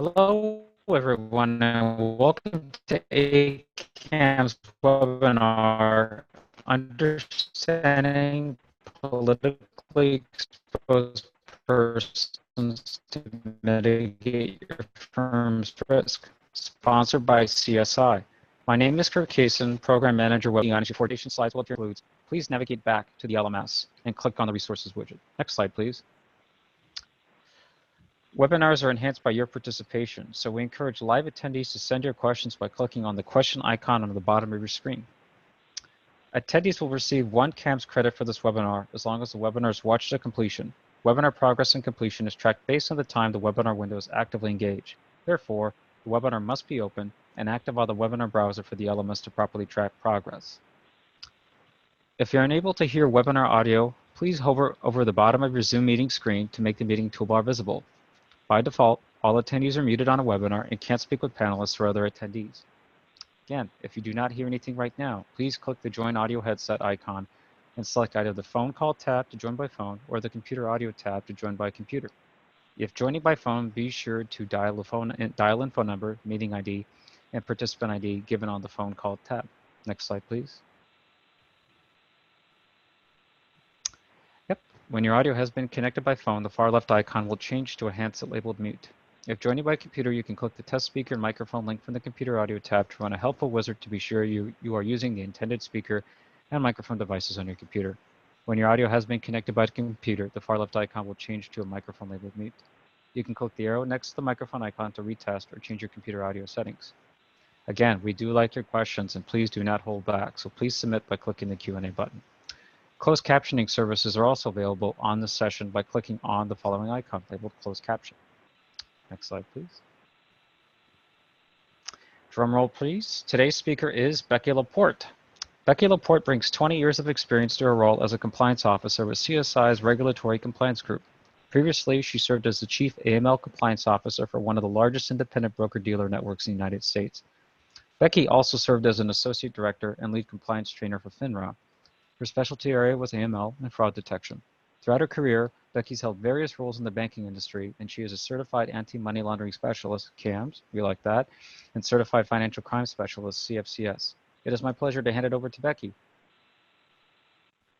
Hello, everyone, and welcome to ACAM's webinar, Understanding Politically Exposed Persons to Mitigate Your Firm's Risk, sponsored by CSI. My name is Kurt Kaysen, Program Manager, Web on Foundation Slides will includes. Please navigate back to the LMS and click on the Resources widget. Next slide, please. Webinars are enhanced by your participation, so we encourage live attendees to send your questions by clicking on the question icon on the bottom of your screen. Attendees will receive 1 CAMS credit for this webinar as long as the webinar is watched to completion. Webinar progress and completion is tracked based on the time the webinar window is actively engaged. Therefore, the webinar must be open and active on the webinar browser for the LMS to properly track progress. If you're unable to hear webinar audio, please hover over the bottom of your Zoom meeting screen to make the meeting toolbar visible. By default, all attendees are muted on a webinar and can't speak with panelists or other attendees. Again, if you do not hear anything right now, please click the Join Audio Headset icon and select either the Phone Call tab to join by phone or the Computer Audio tab to join by computer. If joining by phone, be sure to dial in phone number, meeting ID, and participant ID given on the Phone Call tab. Next slide, please. When your audio has been connected by phone, the far left icon will change to a handset labeled mute. If joining by computer, you can click the test speaker and microphone link from the computer audio tab to run a helpful wizard to be sure you are using the intended speaker and microphone devices on your computer. When your audio has been connected by the computer, the far left icon will change to a microphone labeled mute. You can click the arrow next to the microphone icon to retest or change your computer audio settings. Again, we do like your questions and please do not hold back, so please submit by clicking the Q&A button. Closed captioning services are also available on this session by clicking on the following icon labeled Closed Caption. Next slide, please. Drum roll, please. Today's speaker is Becky Laporte. Becky Laporte brings 20 years of experience to her role as a compliance officer with CSI's Regulatory Compliance Group. Previously, she served as the Chief AML Compliance Officer for one of the largest independent broker-dealer networks in the United States. Becky also served as an Associate Director and Lead Compliance Trainer for FINRA. Her specialty area was AML and fraud detection. Throughout her career, Becky's held various roles in the banking industry, and she is a certified anti-money laundering specialist, CAMS, we like that, and certified financial crime specialist, CFCS. It is my pleasure to hand it over to Becky.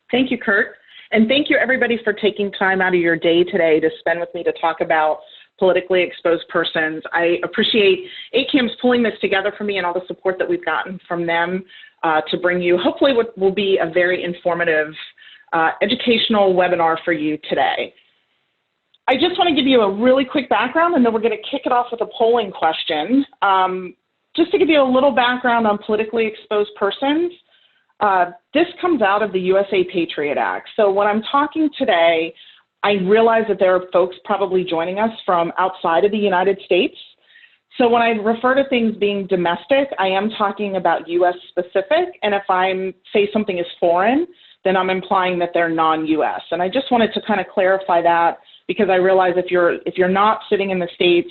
Thank you, Kurt. And thank you, everybody, for taking time out of your day today to spend with me to talk about politically exposed persons. I appreciate ACAMS pulling this together for me and all the support that we've gotten from them to bring you hopefully what will be a very informative educational webinar for you today. I just want to give you a really quick background and then we're going to kick it off with a polling question. Just to give you a little background on politically exposed persons, this comes out of the USA Patriot Act. So when I'm talking today, I realize that there are folks probably joining us from outside of the United States. So when I refer to things being domestic, I am talking about US specific, and if I say something is foreign, then I'm implying that they're non-US. And I just wanted to kind of clarify that because I realize if you're not sitting in the States,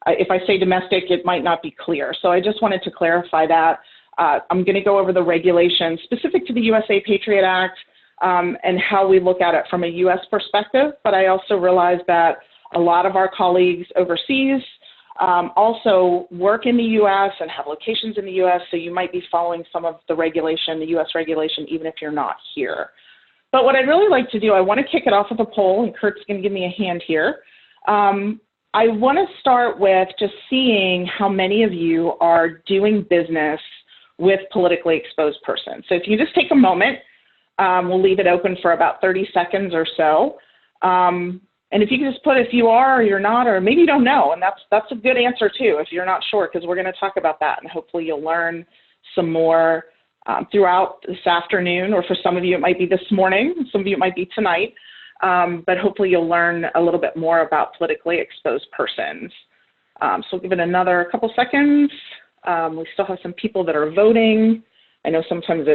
if I say domestic, it might not be clear. So I just wanted to clarify that. I'm going to go over the regulations specific to the USA Patriot Act and how we look at it from a US perspective, but I also realize that a lot of our colleagues overseas also work in the US and have locations in the US, so you might be following some of the regulation, the US regulation, even if you're not here. But what I'd really like to do, I want to kick it off with a poll, and Kurt's going to give me a hand here. I want to start with just seeing how many of you are doing business with politically exposed persons. So if you just take a moment, we'll leave it open for about 30 seconds or so. And if you can just put if you are or you're not, or maybe you don't know, and that's a good answer too if you're not sure, because we're going to talk about that, and hopefully you'll learn some more throughout this afternoon, or for some of you it might be this morning, some of you it might be tonight, but hopefully you'll learn a little bit more about politically exposed persons. So we'll give it another couple seconds. We still have some people that are voting. I know sometimes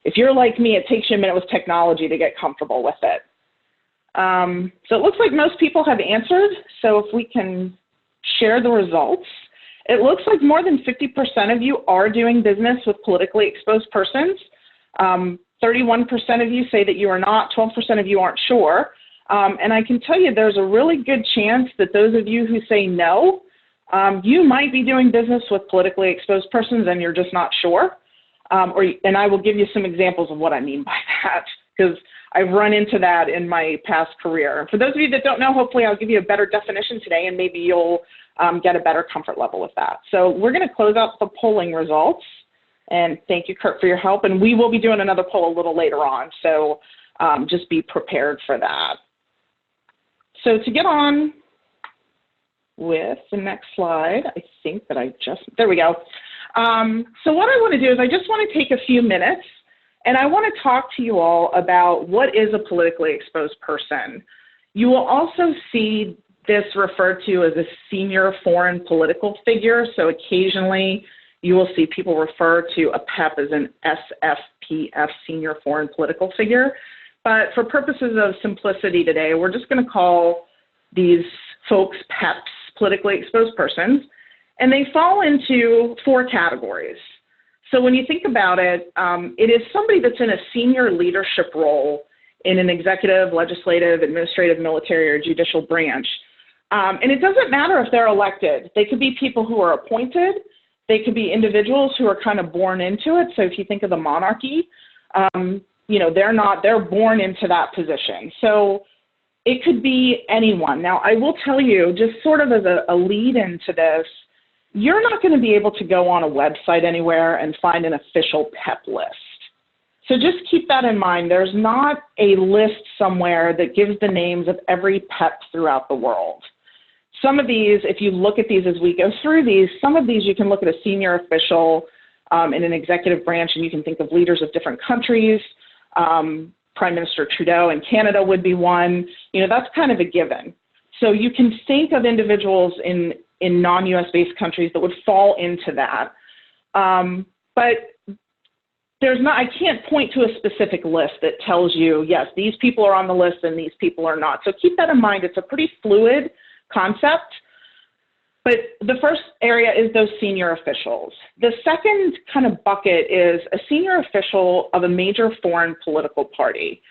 if you're like me, it takes you a minute with technology to get comfortable with it. So it looks like most people have answered. So if we can share the results, it looks like more than 50% of you are doing business with politically exposed persons. 31% of you say that you are not, 12% of you aren't sure. And I can tell you there's a really good chance that those of you who say no, You might be doing business with politically exposed persons and you're just not sure. And I will give you some examples of what I mean by that, because I've run into that in my past career. For those of you that don't know, hopefully I'll give you a better definition today, and maybe you'll get a better comfort level with that. So we're going to close out the polling results. And thank you, Kurt, for your help. And we will be doing another poll a little later on, so just be prepared for that. So to get on with the next slide, I think that there we go. So what I want to do is I just want to take a few minutes, and I want to talk to you all about what is a politically exposed person. You will also see this referred to as a senior foreign political figure. So occasionally you will see people refer to a PEP as an SFPF, senior foreign political figure. But for purposes of simplicity today, we're just going to call these folks PEPs, politically exposed persons, and they fall into 4 categories. So when you think about it, it is somebody that's in a senior leadership role in an executive, legislative, administrative, military, or judicial branch. And it doesn't matter if they're elected. They could be people who are appointed. They could be individuals who are kind of born into it. So if you think of the monarchy, you know, they're born into that position. So it could be anyone. Now, I will tell you, just sort of as a lead into this, you're not going to be able to go on a website anywhere and find an official PEP list. So just keep that in mind. There's not a list somewhere that gives the names of every PEP throughout the world. Some of these, if you look at these as we go through these, some of these you can look at a senior official in an executive branch, and you can think of leaders of different countries. Prime Minister Trudeau in Canada would be one. You know, that's kind of a given. So you can think of individuals in non-US based countries that would fall into that. But I can't point to a specific list that tells you, yes, these people are on the list and these people are not. So keep that in mind. It's a pretty fluid concept. But the first area is those senior officials. The second kind of bucket is a senior official of a major foreign political party.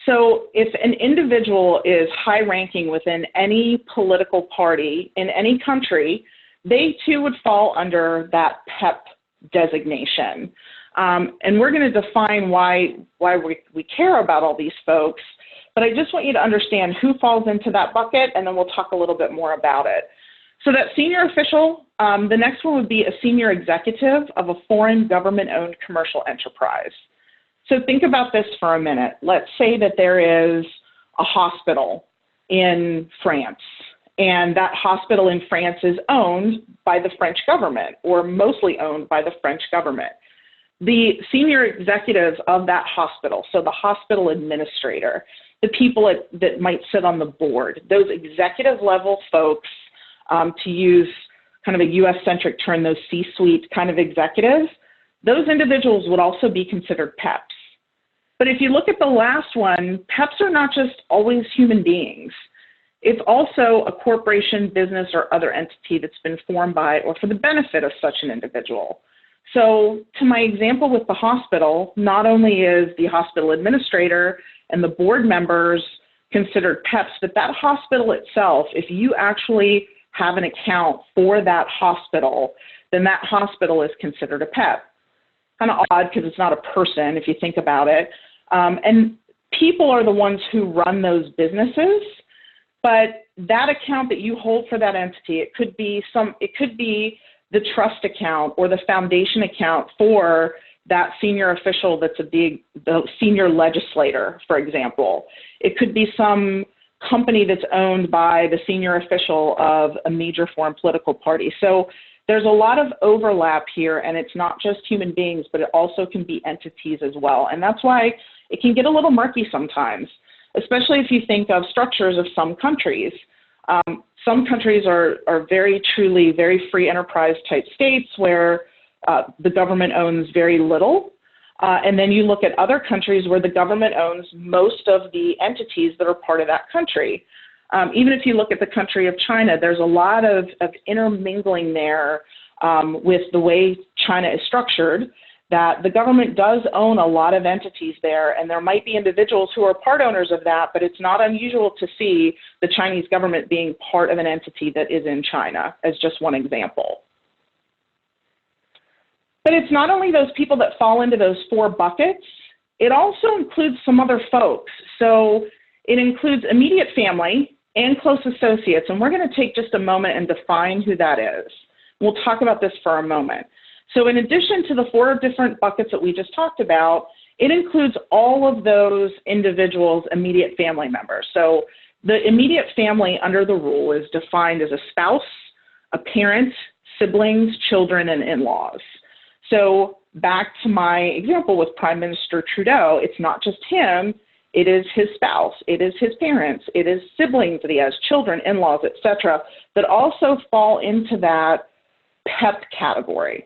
So if an individual is high ranking within any political party in any country, they too would fall under that PEP designation. And we're going to define why we care about all these folks, but I just want you to understand who falls into that bucket, and then we'll talk a little bit more about it. So that senior official, the next one would be a senior executive of a foreign government-owned commercial enterprise. So think about this for a minute. Let's say that there is a hospital in France, and that hospital in France is owned by the French government, or mostly owned by the French government. The senior executives of that hospital, so the hospital administrator, the people that might sit on the board, those executive level folks, to use kind of a US-centric term, those C-suite kind of executives, those individuals would also be considered PEPs. But if you look at the last one, PEPs are not just always human beings. It's also a corporation, business, or other entity that's been formed by or for the benefit of such an individual. So to my example with the hospital, not only is the hospital administrator and the board members considered PEPs, but that hospital itself, if you actually have an account for that hospital, then that hospital is considered a PEP. Kind of odd because it's not a person if you think about it. And people are the ones who run those businesses, but that account that you hold for that entity, it could be the trust account or the foundation account for that senior official that's the senior legislator, for example. It could be some company that's owned by the senior official of a major foreign political party. So there's a lot of overlap here, and it's not just human beings, but it also can be entities as well. And that's why it can get a little murky sometimes, especially if you think of structures of some countries. Some countries are very truly very free enterprise type states where the government owns very little. And then you look at other countries where the government owns most of the entities that are part of that country. Even if you look at the country of China, there's a lot of intermingling there with the way China is structured. that the government does own a lot of entities there, and there might be individuals who are part owners of that, but it's not unusual to see the Chinese government being part of an entity that is in China, as just one example. But it's not only those people that fall into those 4 buckets, it also includes some other folks. So it includes immediate family and close associates, and we're going to take just a moment and define who that is. We'll talk about this for a moment. So in addition to the 4 different buckets that we just talked about, it includes all of those individuals' immediate family members. So the immediate family under the rule is defined as a spouse, a parent, siblings, children, and in-laws. So back to my example with Prime Minister Trudeau, it's not just him, it is his spouse, it is his parents, it is siblings that he has, children, in-laws, etc., that also fall into that PEP category.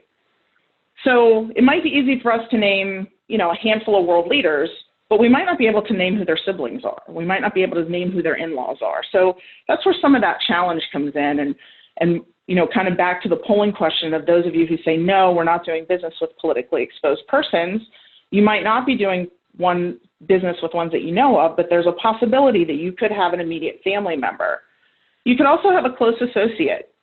So it might be easy for us to name, a handful of world leaders, but we might not be able to name who their siblings are. We might not be able to name who their in-laws are. So that's where some of that challenge comes in. And kind of back to the polling question of those of you who say, no, we're not doing business with politically exposed persons, you might not be doing business with ones that you know of, but there's a possibility that you could have an immediate family member. You could also have a close associate.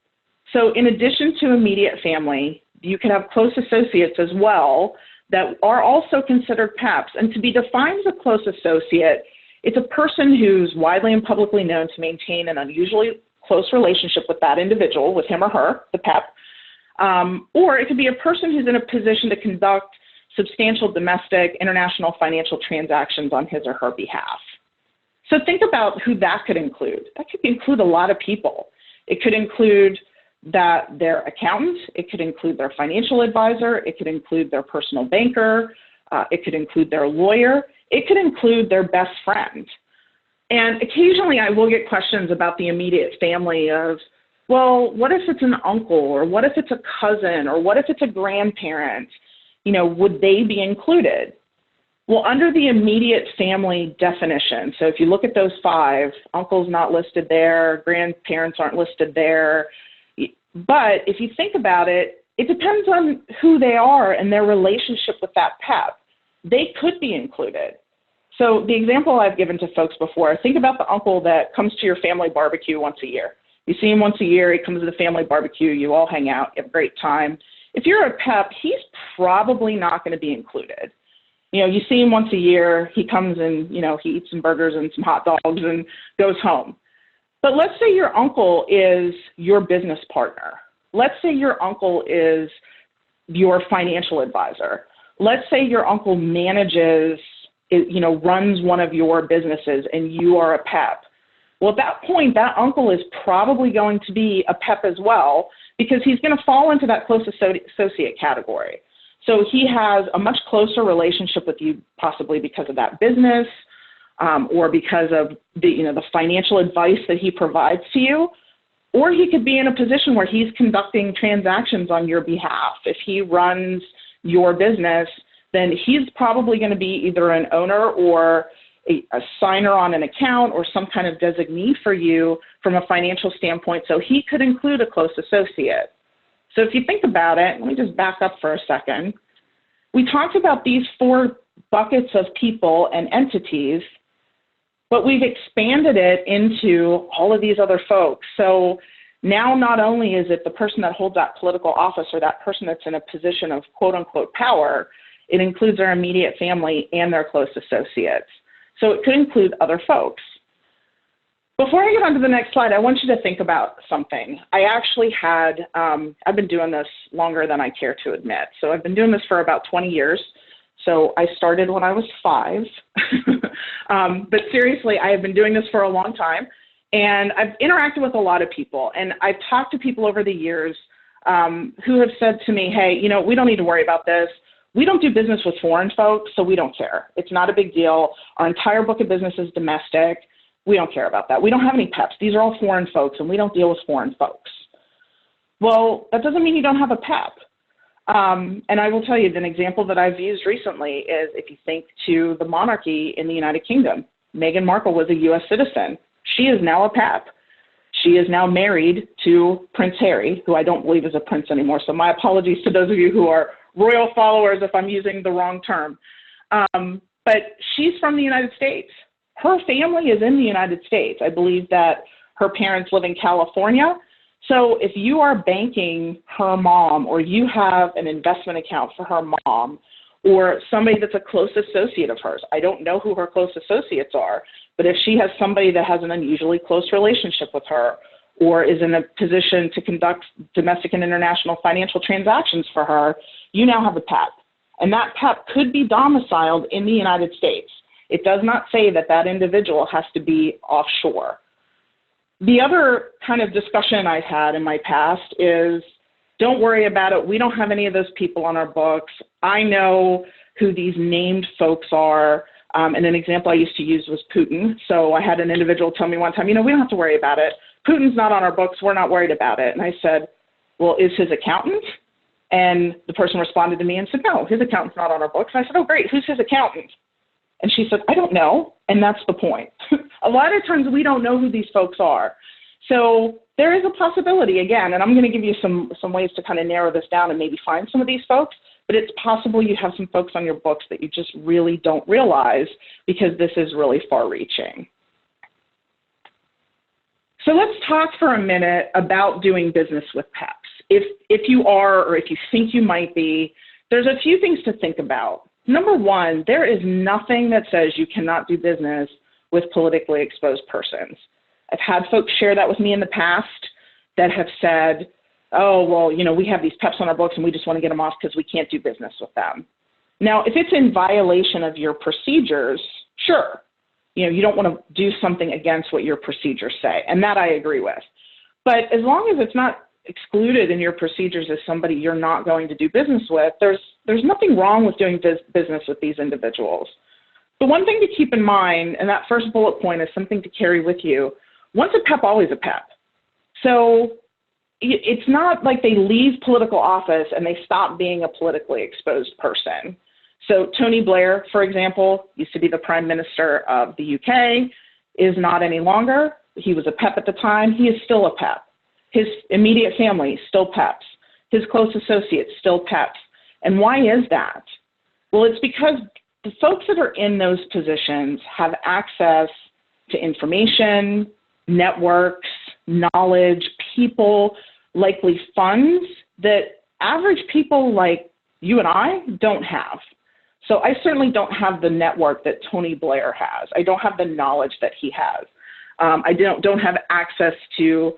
So in addition to immediate family, you can have close associates as well that are also considered PEPs. And to be defined as a close associate, it's a person who's widely and publicly known to maintain an unusually close relationship with that individual, with him or her, the PEP. Or it could be a person who's in a position to conduct substantial domestic, international financial transactions on his or her behalf. So think about who that could include. That could include a lot of people. It could include their accountant, it could include their financial advisor, it could include their personal banker, it could include their lawyer, it could include their best friend. And occasionally I will get questions about the immediate family of, well, what if it's an uncle, or what if it's a cousin, or what if it's a grandparent? Would they be included? Well, under the immediate family definition, so if you look at those 5, uncle's not listed there, grandparents aren't listed there, but if you think about it, it depends on who they are and their relationship with that PEP. They could be included. So the example I've given to folks before, think about the uncle that comes to your family barbecue once a year. You see him once a year, he comes to the family barbecue, you all hang out, you have a great time. If you're a PEP, he's probably not going to be included. You see him once a year, he comes and, he eats some burgers and some hot dogs and goes home. But let's say your uncle is your business partner. Let's say your uncle is your financial advisor. Let's say your uncle manages, runs one of your businesses and you are a PEP. Well, at that point, that uncle is probably going to be a PEP as well, because he's going to fall into that close associate category. So he has a much closer relationship with you, possibly because of that business, or because of the financial advice that he provides to you, or he could be in a position where he's conducting transactions on your behalf. If he runs your business, then he's probably going to be either an owner or a signer on an account or some kind of designee for you from a financial standpoint, so he could include a close associate. So if you think about it, let me just back up for a second. We talked about these 4 buckets of people and entities, but we've expanded it into all of these other folks. So now not only is it the person that holds that political office or that person that's in a position of quote-unquote power, it includes their immediate family and their close associates. So it could include other folks. Before I get on to the next slide, I want you to think about something. I actually had, I've been doing this longer than I care to admit. So I've been doing this for about 20 years. So I started when I was 5. But seriously, I have been doing this for a long time. And I've interacted with a lot of people. And I've talked to people over the years who have said to me, hey, we don't need to worry about this. We don't do business with foreign folks, so we don't care. It's not a big deal. Our entire book of business is domestic. We don't care about that. We don't have any PEPs. These are all foreign folks, and we don't deal with foreign folks. Well, that doesn't mean you don't have a PEP. And I will tell you, an example that I've used recently is if you think to the monarchy in the United Kingdom. Meghan Markle was a U.S. citizen. She is now a PEP. She is now married to Prince Harry, who I don't believe is a prince anymore. So my apologies to those of you who are royal followers if I'm using the wrong term. But she's from the United States. Her family is in the United States. I believe that her parents live in California. So if you are banking her mom, or you have an investment account for her mom, or somebody that's a close associate of hers, I don't know who her close associates are, but if she has somebody that has an unusually close relationship with her, or is in a position to conduct domestic and international financial transactions for her, you now have a PEP. And that PEP could be domiciled in the United States. It does not say that that individual has to be offshore. The other kind of discussion I've had in my past is, don't worry about it. We don't have any of those people on our books. I know who these named folks are. And an example I used to use was Putin. So I had an individual tell me one time, we don't have to worry about it. Putin's not on our books. We're not worried about it. And I said, well, is his accountant? And the person responded to me and said, no, his accountant's not on our books. And I said, oh, great. Who's his accountant? And she said, I don't know. And that's the point. A lot of times we don't know who these folks are. So there is a possibility, again, and I'm going to give you some ways to kind of narrow this down and maybe find some of these folks, but it's possible you have some folks on your books that you just really don't realize because this is really far-reaching. So let's talk for a minute about doing business with PEPs. If you are, or if you think you might be, there's a few things to think about. Number one, there is nothing that says you cannot do business with politically exposed persons. I've had folks share that with me in the past that have said, oh, well, we have these PEPs on our books and we just want to get them off because we can't do business with them. Now, if it's in violation of your procedures, sure. You don't want to do something against what your procedures say, and that I agree with. But as long as it's not excluded in your procedures as somebody you're not going to do business with, there's nothing wrong with doing business with these individuals. The one thing to keep in mind, and that first bullet point is something to carry with you, once a PEP, always a PEP. So it's not like they leave political office and they stop being a politically exposed person. So Tony Blair, for example, used to be the Prime Minister of the UK, is not any longer. He was a PEP at the time. He is still a PEP. His immediate family, still PEPs. His close associates, still PEPs. And why is that? Well, it's because the folks that are in those positions have access to information, networks, knowledge, people, likely funds that average people like you and I don't have. So I certainly don't have the network that Tony Blair has. I don't have the knowledge that he has. I don't have access to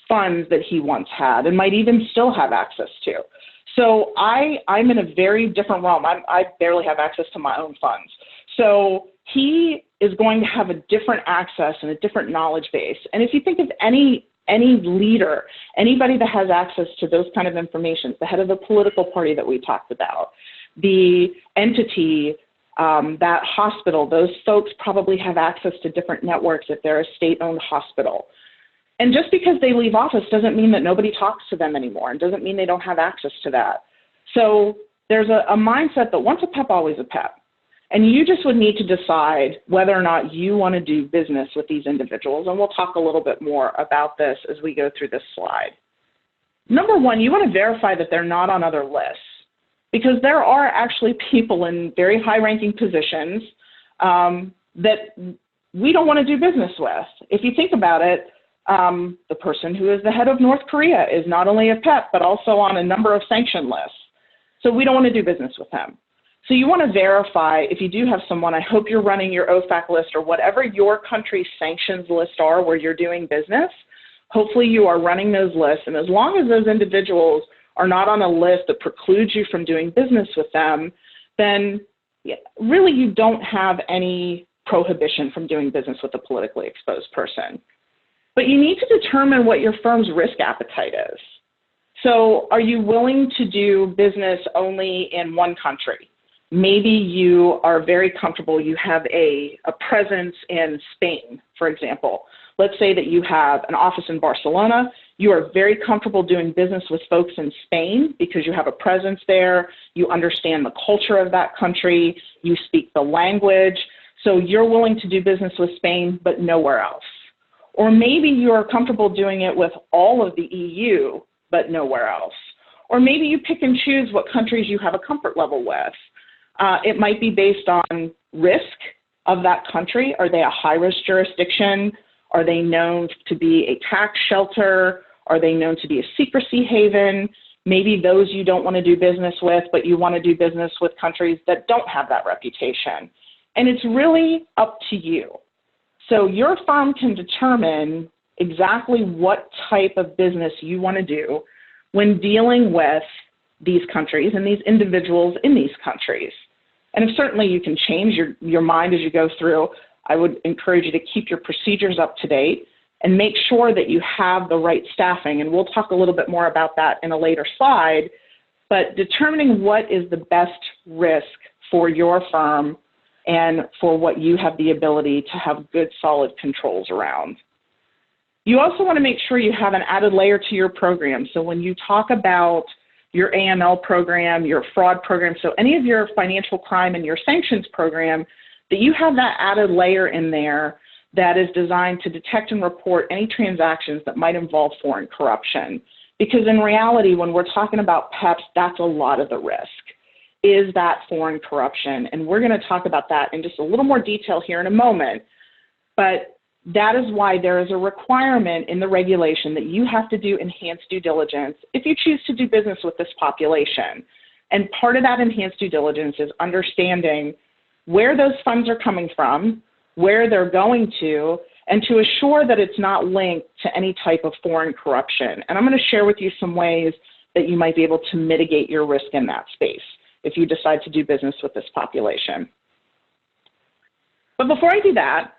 funds that he once had and might even still have access to. So I'm in a very different realm. I barely have access to my own funds. So he is going to have a different access and a different knowledge base. And if you think of any leader, anybody that has access to those kind of information, the head of the political party that we talked about, the entity, that hospital, those folks probably have access to different networks if they're a state-owned hospital. And just because they leave office doesn't mean that nobody talks to them anymore, and doesn't mean they don't have access to that. So there's a mindset that once a PEP, always a PEP. And you just would need to decide whether or not you want to do business with these individuals. And we'll talk a little bit more about this as we go through this slide. Number one, you want to verify that they're not on other lists, because there are actually people in very high-ranking positions that we don't want to do business with. If you think about it, the person who is the head of North Korea is not only a PEP, but also on a number of sanction lists. So we don't want to do business with them. So you want to verify, if you do have someone, I hope you're running your OFAC list or whatever your country's sanctions lists are where you're doing business. Hopefully you are running those lists. And as long as those individuals are not on a list that precludes you from doing business with them, then really you don't have any prohibition from doing business with a politically exposed person. But you need to determine what your firm's risk appetite is. So are you willing to do business only in one country? Maybe you are very comfortable, you have a presence in Spain, for example. Let's say that you have an office in Barcelona. You are very comfortable doing business with folks in Spain because you have a presence there, you understand the culture of that country, you speak the language, so you're willing to do business with Spain but nowhere else. Or maybe you're comfortable doing it with all of the EU, but nowhere else. Or maybe you pick and choose what countries you have a comfort level with. It might be based on risk of that country. Are they a high-risk jurisdiction? Are they known to be a tax shelter? Are they known to be a secrecy haven? Maybe those you don't want to do business with, but you want to do business with countries that don't have that reputation. And it's really up to you. So your firm can determine exactly what type of business you want to do when dealing with these countries and these individuals in these countries. And if certainly you can change your mind as you go through, I would encourage you to keep your procedures up to date and make sure that you have the right staffing. And we'll talk a little bit more about that in a later slide, but determining what is the best risk for your firm and for what you have the ability to have good, solid controls around. You also want to make sure you have an added layer to your program. So when you talk about your AML program, your fraud program, so any of your financial crime and your sanctions program, that you have that added layer in there that is designed to detect and report any transactions that might involve foreign corruption. Because in reality, when we're talking about PEPs, that's a lot of the risk, is that foreign corruption. And we're going to talk about that in just a little more detail here in a moment. But that is why there is a requirement in the regulation that you have to do enhanced due diligence if you choose to do business with this population. And part of that enhanced due diligence is understanding where those funds are coming from, where they're going to, and to assure that it's not linked to any type of foreign corruption. And I'm going to share with you some ways that you might be able to mitigate your risk in that space if you decide to do business with this population. But before I do that,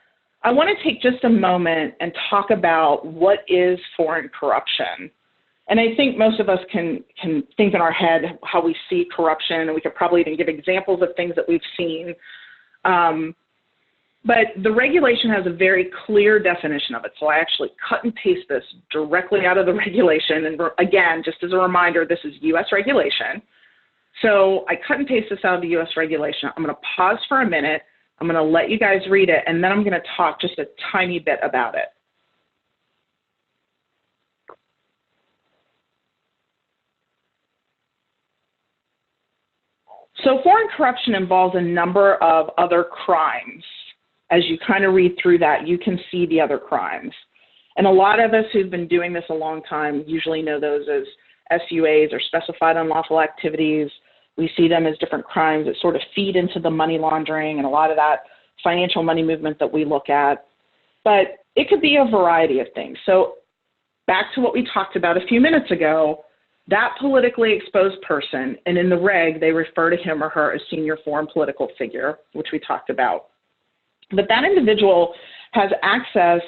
I want to take just a moment and talk about what is foreign corruption. And I think most of us can think in our head how we see corruption, and we could probably even give examples of things that we've seen. But the regulation has a very clear definition of it. So I actually cut and paste this directly out of the regulation. And again, just as a reminder, this is US regulation. So I cut and paste this out of the US regulation. I'm going to pause for a minute. I'm going to let you guys read it, and then I'm going to talk just a tiny bit about it. So foreign corruption involves a number of other crimes. As you kind of read through that, you can see the other crimes. And a lot of us who've been doing this a long time usually know those as SUAs, or specified unlawful activities. We see them as different crimes that sort of feed into the money laundering and a lot of that financial money movement that we look at. But it could be a variety of things. So back to what we talked about a few minutes ago, that politically exposed person, and in the reg, they refer to him or her as senior foreign political figure, which we talked about. But that individual has access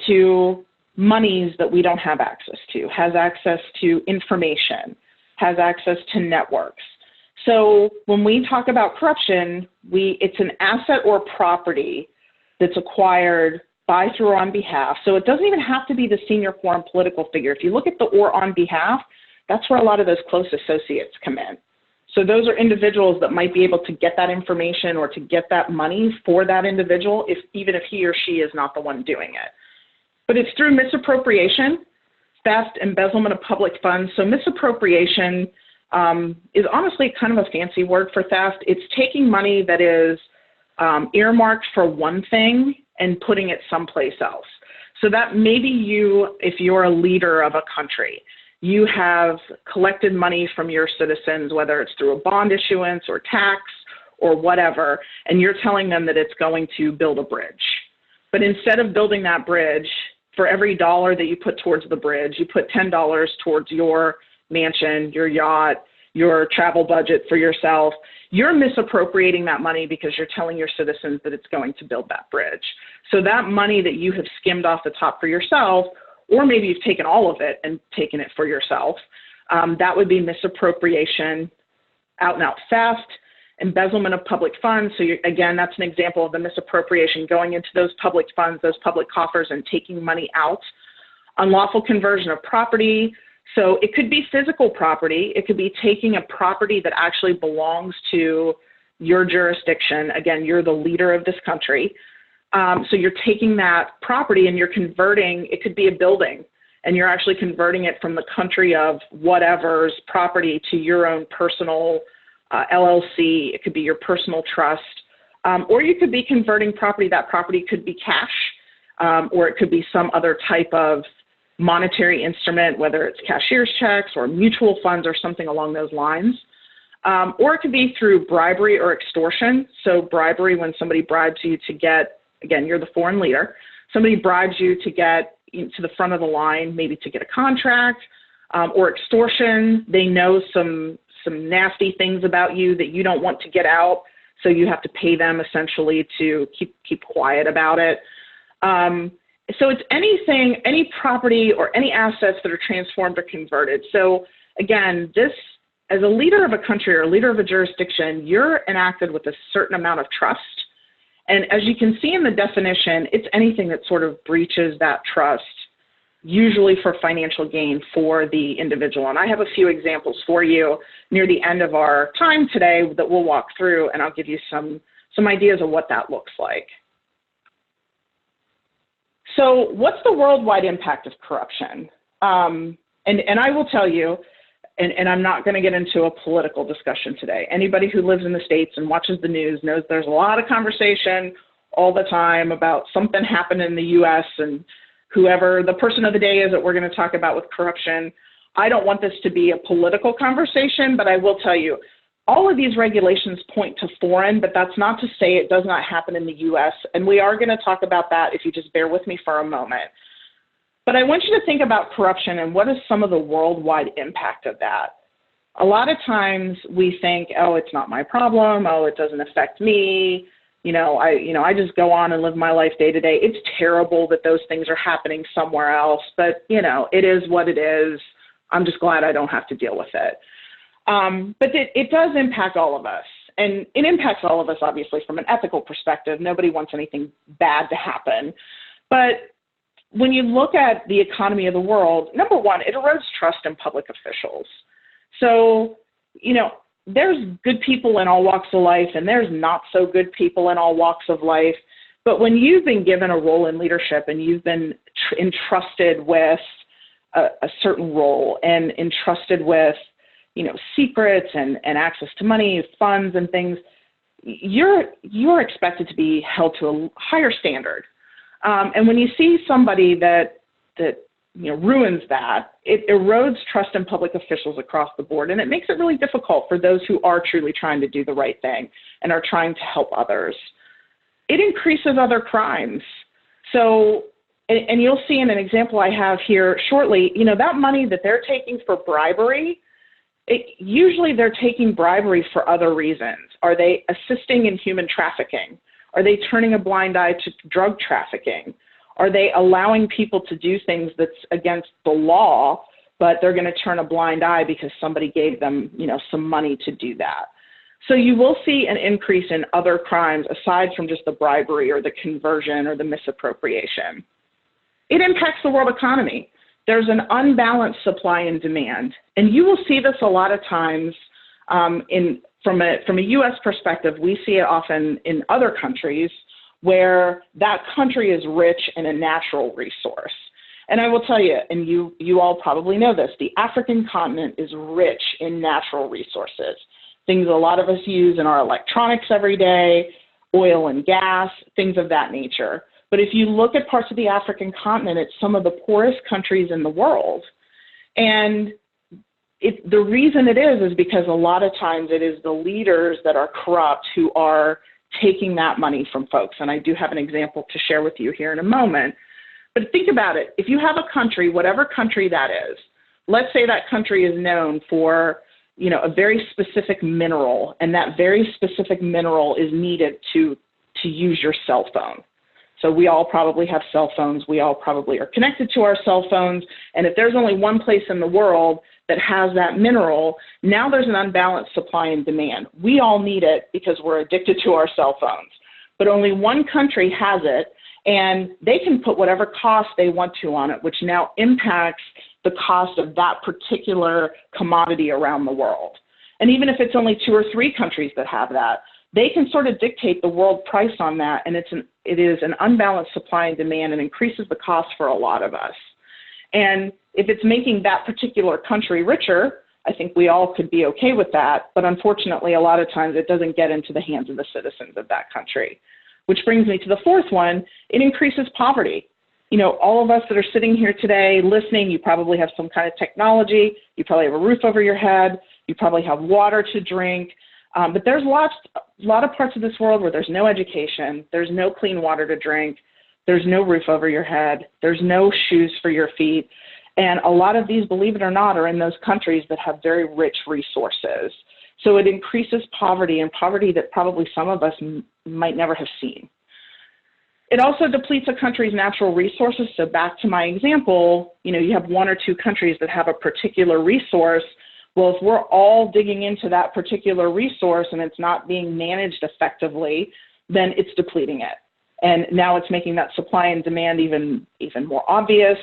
to monies that we don't have access to, has access to information, has access to networks. So when we talk about corruption, it's an asset or property that's acquired by, through, or on behalf. So it doesn't even have to be the senior foreign political figure. If you look at the or on behalf, that's where a lot of those close associates come in. So those are individuals that might be able to get that information or to get that money for that individual, even if he or she is not the one doing it. But it's through misappropriation, theft, embezzlement of public funds. So misappropriation is honestly kind of a fancy word for theft. It's taking money that is earmarked for one thing and putting it someplace else. So that maybe you, if you're a leader of a country, you have collected money from your citizens, whether it's through a bond issuance or tax or whatever, and you're telling them that it's going to build a bridge. But instead of building that bridge, for every dollar that you put towards the bridge, you put $10 towards your mansion, your yacht, your travel budget for yourself. You're misappropriating that money because you're telling your citizens that it's going to build that bridge. So that money that you have skimmed off the top for yourself, or maybe you've taken all of it and taken it for yourself, that would be misappropriation, out and out theft, embezzlement of public funds. So again, that's an example of the misappropriation, going into those public funds, those public coffers, and taking money out. Unlawful conversion of property. So it could be physical property. It could be taking a property that actually belongs to your jurisdiction. Again, you're the leader of this country. So you're taking that property and you're converting, it could be a building, and you're actually converting it from the country of whatever's property to your own personal LLC. It could be your personal trust, or you could be converting property. That property could be cash, or it could be some other type of monetary instrument, whether it's cashier's checks or mutual funds or something along those lines. Or it could be through bribery or extortion. So bribery, when somebody bribes you to get, again, you're the foreign leader, somebody bribes you to get to the front of the line, maybe to get a contract, or extortion. They know some nasty things about you that you don't want to get out, so you have to pay them essentially to keep quiet about it. So it's anything, any property or any assets that are transformed or converted. So again, this, as a leader of a country or a leader of a jurisdiction, you're enacted with a certain amount of trust. And as you can see in the definition, it's anything that sort of breaches that trust, usually for financial gain for the individual. And I have a few examples for you near the end of our time today that we'll walk through, and I'll give you some ideas of what that looks like. So what's the worldwide impact of corruption? And I will tell you, and I'm not going to get into a political discussion today. Anybody who lives in the States and watches the news knows there's a lot of conversation all the time about something happened in the U.S. and whoever the person of the day is that we're going to talk about with corruption. I don't want this to be a political conversation, but I will tell you, all of these regulations point to foreign, but that's not to say it does not happen in the U.S. And we are going to talk about that if you just bear with me for a moment. But I want you to think about corruption and what is some of the worldwide impact of that. A lot of times we think, oh, it's not my problem. Oh, it doesn't affect me. I just go on and live my life day to day. It's terrible that those things are happening somewhere else, but it is what it is. I'm just glad I don't have to deal with it. But it does impact all of us. And it impacts all of us, obviously, from an ethical perspective. Nobody wants anything bad to happen. But when you look at the economy of the world, number one, it erodes trust in public officials. So, there's good people in all walks of life, and there's not so good people in all walks of life. But when you've been given a role in leadership and you've been entrusted with a certain role and entrusted with, secrets and access to money, funds and things, you're expected to be held to a higher standard. And when you see somebody that ruins that, it erodes trust in public officials across the board, and it makes it really difficult for those who are truly trying to do the right thing and are trying to help others. It increases other crimes. So, and you'll see in an example I have here shortly, that money that they're taking for bribery, usually they're taking bribery for other reasons. Are they assisting in human trafficking? Are they turning a blind eye to drug trafficking? Are they allowing people to do things that's against the law, but they're going to turn a blind eye because somebody gave them, some money to do that? So you will see an increase in other crimes aside from just the bribery or the conversion or the misappropriation. It impacts the world economy. There's an unbalanced supply and demand. And you will see this a lot of times from a U.S. perspective. We see it often in other countries where that country is rich in a natural resource. And I will tell you, and you all probably know this, the African continent is rich in natural resources, things a lot of us use in our electronics every day, oil and gas, things of that nature. But if you look at parts of the African continent, it's some of the poorest countries in the world. And the reason it is because a lot of times it is the leaders that are corrupt who are taking that money from folks. And I do have an example to share with you here in a moment. But think about it. If you have a country, whatever country that is, let's say that country is known for, a very specific mineral, and that very specific mineral is needed to use your cell phone. So we all probably have cell phones. We all probably are connected to our cell phones. And if there's only one place in the world that has that mineral, now there's an unbalanced supply and demand. We all need it because we're addicted to our cell phones. But only one country has it, and they can put whatever cost they want to on it, which now impacts the cost of that particular commodity around the world. And even if it's only 2 or 3 countries that have that, they can sort of dictate the world price on that, and it is an unbalanced supply and demand and increases the cost for a lot of us. And if it's making that particular country richer, I think we all could be okay with that, but unfortunately, a lot of times it doesn't get into the hands of the citizens of that country. Which brings me to the fourth one, it increases poverty. You know, all of us that are sitting here today listening, you probably have some kind of technology, you probably have a roof over your head, you probably have water to drink, but there's a lot of parts of this world where there's no education, there's no clean water to drink, there's no roof over your head, there's no shoes for your feet, and a lot of these, believe it or not, are in those countries that have very rich resources. So it increases poverty, and poverty that probably some of us might never have seen. It also depletes a country's natural resources. So back to my example, you know, you have one or two countries that have a particular resource. Well, if we're all digging into that particular resource and it's not being managed effectively, then it's depleting it. And now it's making that supply and demand even more obvious.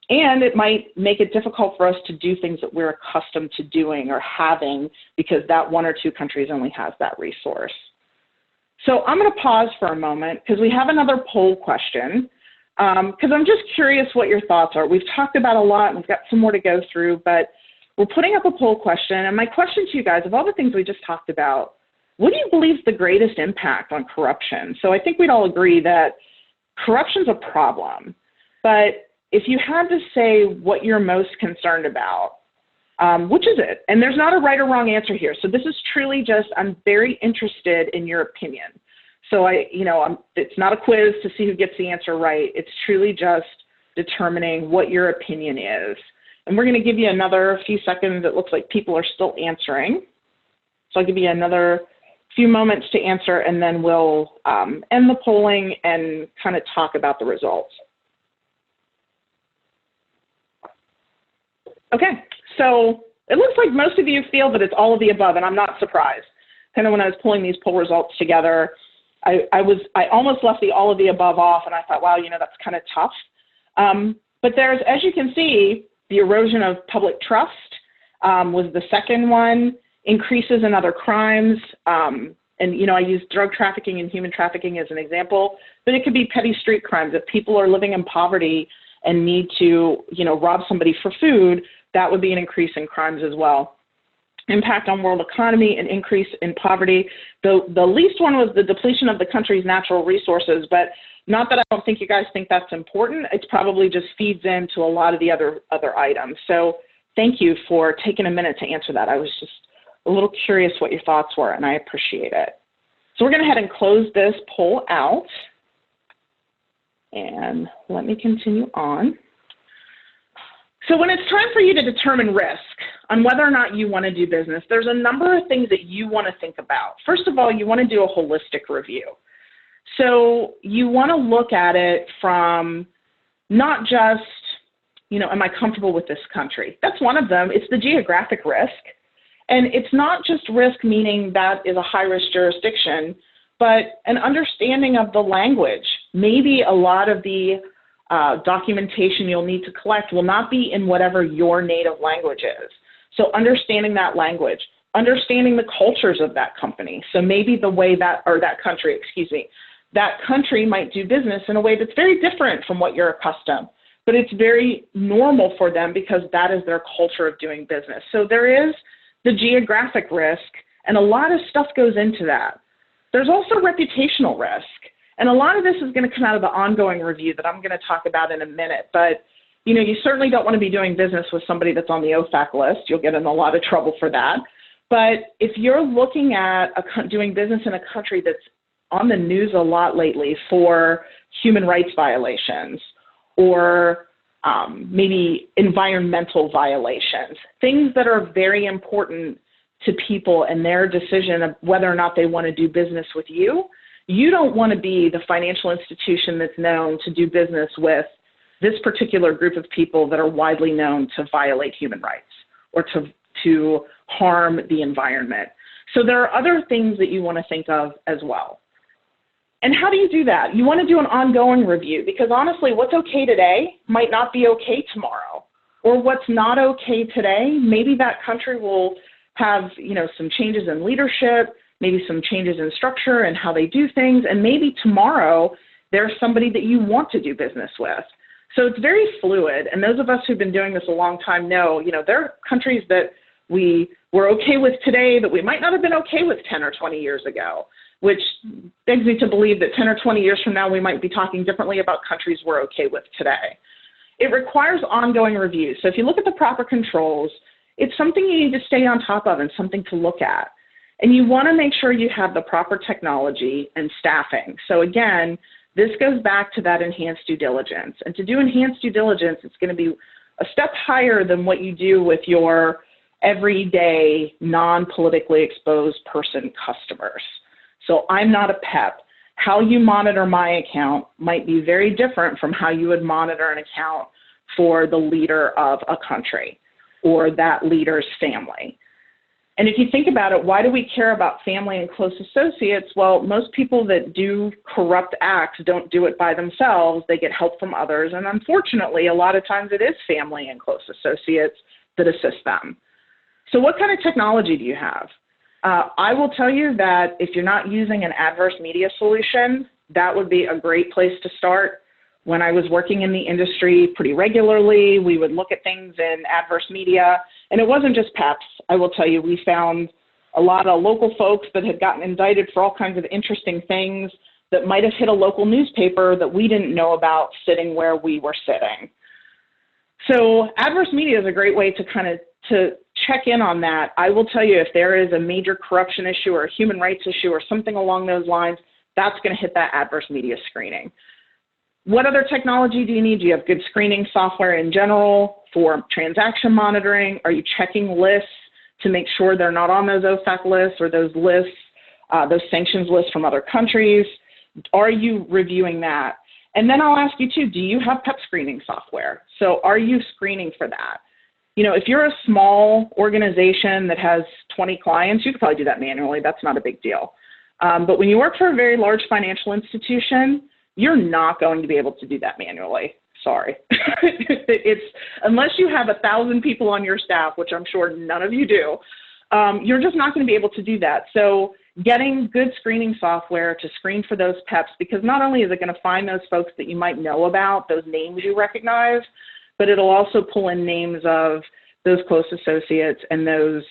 And it might make it difficult for us to do things that we're accustomed to doing or having because that one or two countries only has that resource. So I'm going to pause for a moment because we have another poll question because I'm just curious what your thoughts are. We've talked about a lot and we've got some more to go through, but we're putting up a poll question. And my question to you guys, of all the things we just talked about, what do you believe is the greatest impact on corruption? So I think we'd all agree that corruption's a problem, but if you had to say what you're most concerned about, which is it? And there's not a right or wrong answer here. So this is truly just, I'm very interested in your opinion. So it's not a quiz to see who gets the answer right. It's truly just determining what your opinion is. And we're going to give you another few seconds. It looks like people are still answering. So I'll give you another few moments to answer, and then we'll end the polling and kind of talk about the results. Okay, so it looks like most of you feel that it's all of the above, and I'm not surprised. Kind of when I was pulling these poll results together, I almost left the all of the above off, and I thought, wow, that's kind of tough. But there's, as you can see, the erosion of public trust was the second one, increases in other crimes, and I use drug trafficking and human trafficking as an example, but it could be petty street crimes. If people are living in poverty and need to, rob somebody for food, that would be an increase in crimes as well. Impact on world economy, an increase in poverty. The least one was the depletion of the country's natural resources, but not that I don't think you guys think that's important. It's probably just feeds into a lot of the other items. So thank you for taking a minute to answer that. I was just a little curious what your thoughts were, and I appreciate it. So we're going to head and close this poll out. And let me continue on. So when it's time for you to determine risk on whether or not you want to do business, there's a number of things that you want to think about. First of all, you want to do a holistic review. So you want to look at it from not just, am I comfortable with this country? That's one of them. It's the geographic risk. And it's not just risk meaning that is a high-risk jurisdiction, but an understanding of the language. Maybe a lot of the documentation you'll need to collect will not be in whatever your native language is. So understanding that language, understanding the cultures of that company. So maybe the way that country might do business in a way that's very different from what you're accustomed, but it's very normal for them because that is their culture of doing business. So there is the geographic risk, and a lot of stuff goes into that. There's also reputational risk. And a lot of this is going to come out of the ongoing review that I'm going to talk about in a minute. But, you certainly don't want to be doing business with somebody that's on the OFAC list. You'll get in a lot of trouble for that. But if you're looking at doing business in a country that's on the news a lot lately for human rights violations or maybe environmental violations, things that are very important to people and their decision of whether or not they want to do business with you, you don't want to be the financial institution that's known to do business with this particular group of people that are widely known to violate human rights or to harm the environment. So there are other things that you want to think of as well. And how do you do that? You want to do an ongoing review because honestly, what's okay today might not be okay tomorrow. Or what's not okay today, maybe that country will have, some changes in leadership. maybe some changes in structure and how they do things, and maybe tomorrow there's somebody that you want to do business with. So it's very fluid, and those of us who've been doing this a long time know, there are countries that we were okay with today that we might not have been okay with 10 or 20 years ago, which begs me to believe that 10 or 20 years from now, we might be talking differently about countries we're okay with today. It requires ongoing review. So if you look at the proper controls, it's something you need to stay on top of and something to look at. And you want to make sure you have the proper technology and staffing. So again, this goes back to that enhanced due diligence. And to do enhanced due diligence, it's going to be a step higher than what you do with your everyday non-politically exposed person customers. So I'm not a PEP. How you monitor my account might be very different from how you would monitor an account for the leader of a country or that leader's family. And if you think about it, why do we care about family and close associates? Well, most people that do corrupt acts don't do it by themselves. They get help from others. And unfortunately, a lot of times it is family and close associates that assist them. So what kind of technology do you have? I will tell you that if you're not using an adverse media solution, that would be a great place to start. When I was working in the industry pretty regularly, we would look at things in adverse media, and it wasn't just PEPs. I will tell you, we found a lot of local folks that had gotten indicted for all kinds of interesting things that might have hit a local newspaper that we didn't know about sitting where we were sitting. So adverse media is a great way to check in on that. I will tell you, if there is a major corruption issue or a human rights issue or something along those lines, that's going to hit that adverse media screening. What other technology do you need? Do you have good screening software in general for transaction monitoring? Are you checking lists to make sure they're not on those OFAC lists or those lists, those sanctions lists from other countries? Are you reviewing that? And then I'll ask you too, do you have PEP screening software? So are you screening for that? If you're a small organization that has 20 clients, you could probably do that manually. That's not a big deal. But when you work for a very large financial institution, you're not going to be able to do that manually. Sorry. Unless you have 1,000 people on your staff, which I'm sure none of you do, you're just not going to be able to do that. So getting good screening software to screen for those PEPs, because not only is it going to find those folks that you might know about, those names you recognize, but it'll also pull in names of those close associates and those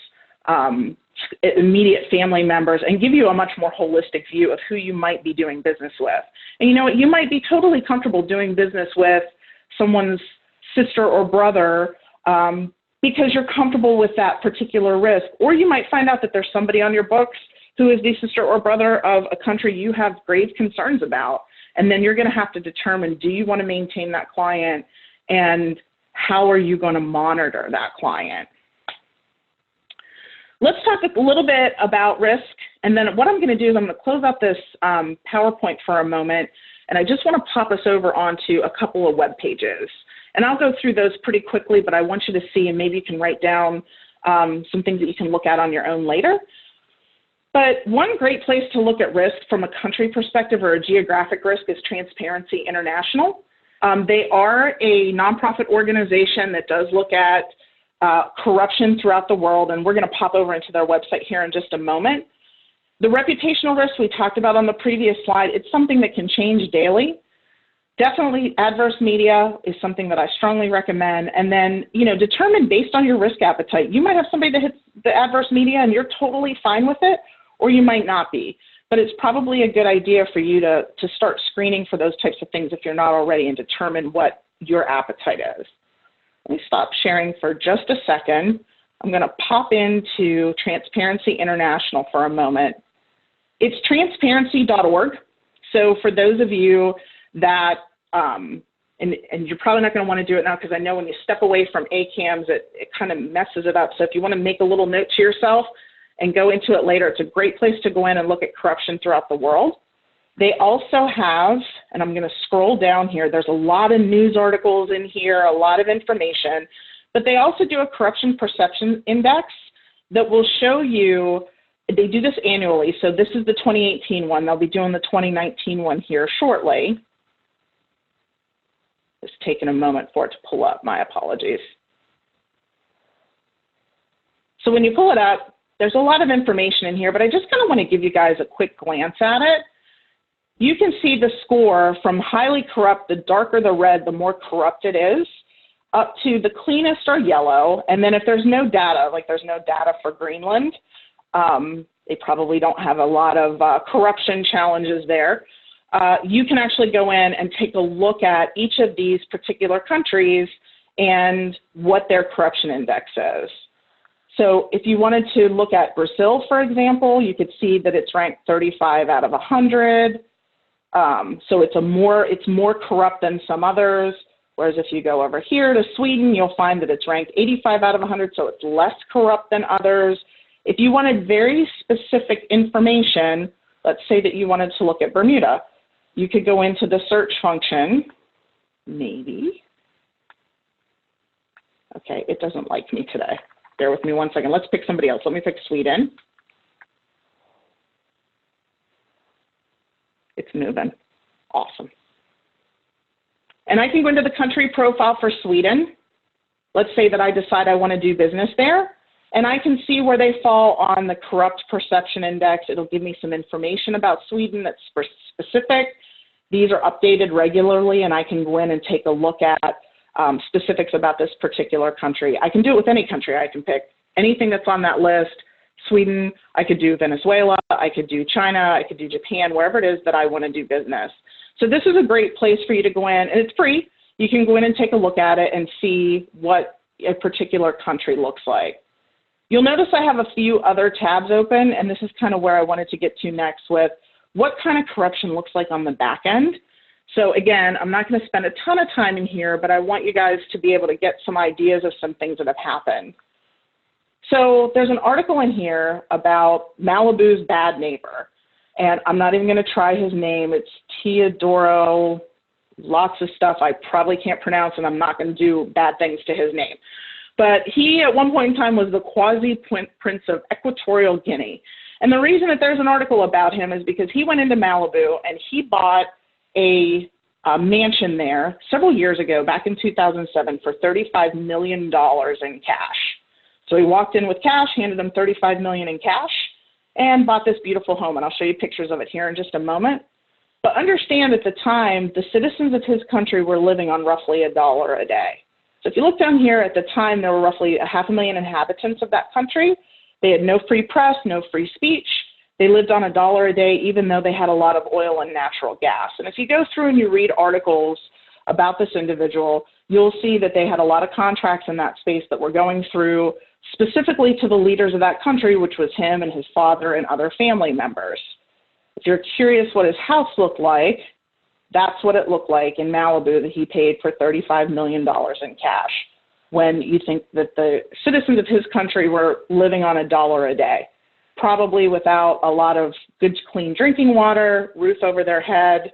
immediate family members and give you a much more holistic view of who you might be doing business with. And you know what, you might be totally comfortable doing business with someone's sister or brother because you're comfortable with that particular risk. Or you might find out that there's somebody on your books who is the sister or brother of a country you have grave concerns about. And then you're going to have to determine, do you want to maintain that client, and how are you going to monitor that client? Let's talk a little bit about risk, and then what I'm going to do is I'm going to close out this PowerPoint for a moment, and I just want to pop us over onto a couple of web pages. And I'll go through those pretty quickly, but I want you to see, and maybe you can write down some things that you can look at on your own later. But one great place to look at risk from a country perspective or a geographic risk is Transparency International. They are a nonprofit organization that does look at corruption throughout the world, and we're going to pop over into their website here in just a moment. The reputational risk we talked about on the previous slide, it's something that can change daily. Definitely adverse media is something that I strongly recommend. And then, determine based on your risk appetite. You might have somebody that hits the adverse media and you're totally fine with it, or you might not be. But it's probably a good idea for you to start screening for those types of things if you're not already, and determine what your appetite is. Let me stop sharing for just a second. I'm going to pop into Transparency International for a moment. It's transparency.org. So for those of you that, and you're probably not going to want to do it now, because I know when you step away from ACAMS, it kind of messes it up. So if you want to make a little note to yourself and go into it later, it's a great place to go in and look at corruption throughout the world. They also have, and I'm going to scroll down here, there's a lot of news articles in here, a lot of information, but they also do a corruption perception index that will show you, they do this annually, so this is the 2018 one, they'll be doing the 2019 one here shortly. Just taking a moment for it to pull up, my apologies. So when you pull it up, there's a lot of information in here, but I just kind of want to give you guys a quick glance at it. You can see the score from highly corrupt, the darker the red, the more corrupt it is, up to the cleanest are yellow. And then if there's no data, like there's no data for Greenland, they probably don't have a lot of corruption challenges there. You can actually go in and take a look at each of these particular countries and what their corruption index is. So if you wanted to look at Brazil, for example, you could see that it's ranked 35 out of 100. So it's more corrupt than some others. Whereas if you go over here to Sweden, you'll find that it's ranked 85 out of 100, so it's less corrupt than others. If you wanted very specific information, let's say that you wanted to look at Bermuda, you could go into the search function, maybe. Okay, it doesn't like me today. Bear with me one second. Let's pick somebody else. Let me pick Sweden. It's moving. Awesome. And I can go into the country profile for Sweden. Let's say that I decide I want to do business there, and I can see where they fall on the corrupt perception index. It'll give me some information about Sweden that's specific. These are updated regularly, and I can go in and take a look at specifics about this particular country. I can do it with any country. I can pick anything that's on that list. Sweden, I could do Venezuela, I could do China, I could do Japan, wherever it is that I want to do business. So this is a great place for you to go in, and it's free. You can go in and take a look at it and see what a particular country looks like. You'll notice I have a few other tabs open, and this is kind of where I wanted to get to next with what kind of corruption looks like on the back end. So again, I'm not going to spend a ton of time in here, but I want you guys to be able to get some ideas of some things that have happened. So there's an article in here about Malibu's bad neighbor, and I'm not even going to try his name. It's Teodoro, lots of stuff I probably can't pronounce, and I'm not going to do bad things to his name. But he, at one point in time, was the quasi-prince of Equatorial Guinea. And the reason that there's an article about him is because he went into Malibu and he bought a mansion there several years ago, back in 2007, for $35 million in cash. So he walked in with cash, handed them $35 million in cash, and bought this beautiful home. And I'll show you pictures of it here in just a moment. But understand, at the time, the citizens of his country were living on roughly $1 a day. So if you look down here, at the time, there were roughly 500,000 inhabitants of that country. They had no free press, no free speech. They lived on $1 a day, even though they had a lot of oil and natural gas. And if you go through and you read articles about this individual, you'll see that they had a lot of contracts in that space that were going through specifically to the leaders of that country, which was him and his father and other family members. If you're curious what his house looked like, that's what it looked like in Malibu that he paid for $35 million in cash, when you think that the citizens of his country were living on $1 a day, probably without a lot of good, clean drinking water, roof over their head.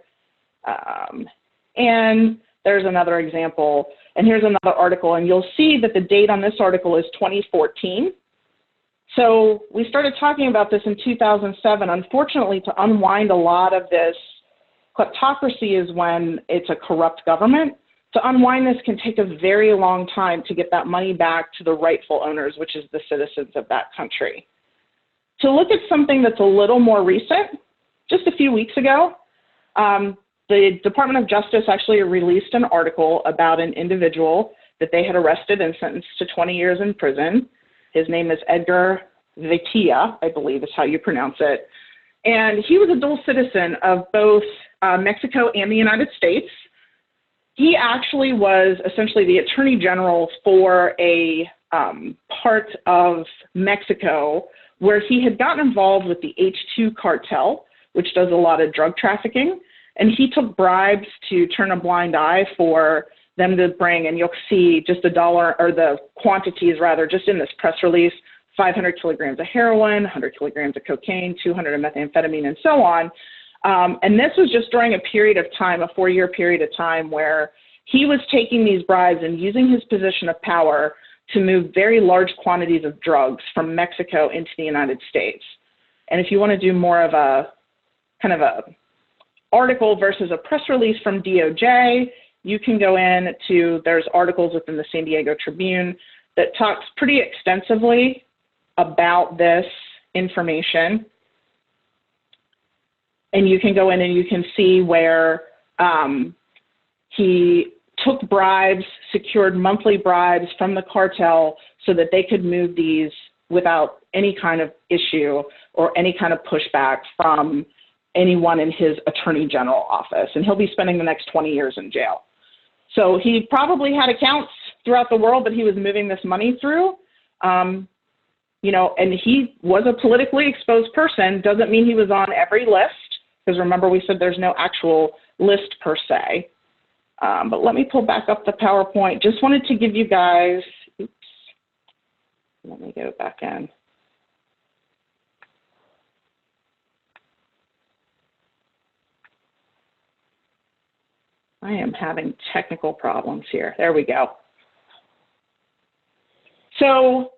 And there's another example. And here's another article, and you'll see that the date on this article is 2014. So we started talking about this in 2007. Unfortunately, to unwind a lot of this, kleptocracy is when it's a corrupt government. To unwind this can take a very long time to get that money back to the rightful owners, which is the citizens of that country. To look at something that's a little more recent, just a few weeks ago, the Department of Justice actually released an article about an individual that they had arrested and sentenced to 20 years in prison. His name is Edgar Veitia, I believe is how you pronounce it. And he was a dual citizen of both Mexico and the United States. He actually was essentially the attorney general for a part of Mexico where he had gotten involved with the H2 cartel, which does a lot of drug trafficking. And he took bribes to turn a blind eye for them to bring, and you'll see just the dollar, or the quantities rather, just in this press release, 500 kilograms of heroin, 100 kilograms of cocaine, 200 of methamphetamine, and so on. And this was just during a period of time, a 4-year period of time, where he was taking these bribes and using his position of power to move very large quantities of drugs from Mexico into the United States. And if you want to do more of a kind of a article versus a press release from DOJ, you can go in to, there's articles within the San Diego Tribune that talks pretty extensively about this information. And you can go in and you can see where he took bribes, secured monthly bribes from the cartel so that they could move these without any kind of issue or any kind of pushback from anyone in his attorney general office. And he'll be spending the next 20 years in jail. So he probably had accounts throughout the world that he was moving this money through. You know, and he was a politically exposed person. Doesn't mean he was on every list, because remember we said there's no actual list per se. But let me pull back up the PowerPoint. Just wanted to give you guys, oops, let me go back in. I am having technical problems here. There we go. So